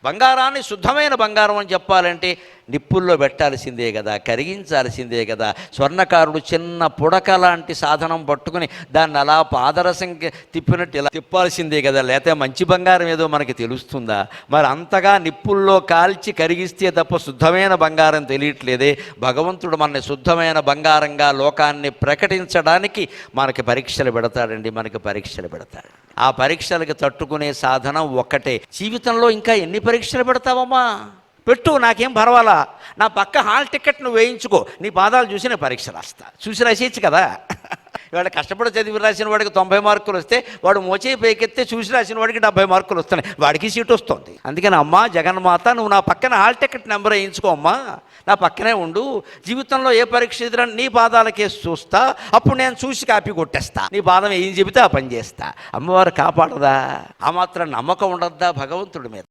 బంగారాన్ని శుద్ధమైన బంగారం అని చెప్పాలంటే నిప్పుల్లో పెట్టాల్సిందే కదా, కరిగించాల్సిందే కదా. స్వర్ణకారుడు చిన్న పుడక లాంటి సాధనం పట్టుకుని దాన్ని అలా పాదరసంకి తిప్పినట్టు ఇలా తిప్పాల్సిందే కదా, లేకపోతే మంచి బంగారం ఏదో మనకి తెలుస్తుందా? మరి అంతగా నిప్పుల్లో కాల్చి కరిగిస్తే తప్ప శుద్ధమైన బంగారం తెలియట్లేదే. భగవంతుడు మనని శుద్ధమైన బంగారంగా లోకాన్ని ప్రకటించడానికి మనకి పరీక్షలు పెడతాడండి, మనకి పరీక్షలు పెడతాడు. ఆ పరీక్షలకు తట్టుకునే సాధనం ఒక్కటే. జీవితంలో ఇంకా ఎన్ని పరీక్షలు పెడతావమ్మా? పెట్టు, నాకేం పర్వాలా. నా పక్క హాల్ టికెట్ నువ్వు వేయించుకో, నీ పాదాలు చూసి నేను పరీక్ష రాస్తా. చూసి రాసేయచ్చు కదా. ఇవాళ కష్టపడి చదివి రాసిన వాడికి 90 మార్కులు వస్తే వాడు మోచేయి పైకెత్తే చూసి రాసిన వాడికి 70 మార్కులు వస్తున్నాయి, వాడికి సీటు వస్తుంది. అందుకని అమ్మా జగన్మాత, నువ్వు నా పక్కన హాల్ టికెట్ నెంబర్ వేయించుకో అమ్మా, నా పక్కనే ఉండు. జీవితంలో ఏ పరీక్ష ఎదురని నీ పాదాలకేసి చూస్తా, అప్పుడు నేను చూసి కాపీ కొట్టేస్తా. నీ పాదం ఏం చెబితే ఆ పని చేస్తా. అమ్మవారు కాపాడదా? ఆ మాత్రం నమ్మకం ఉండద్దా భగవంతుడి మీద?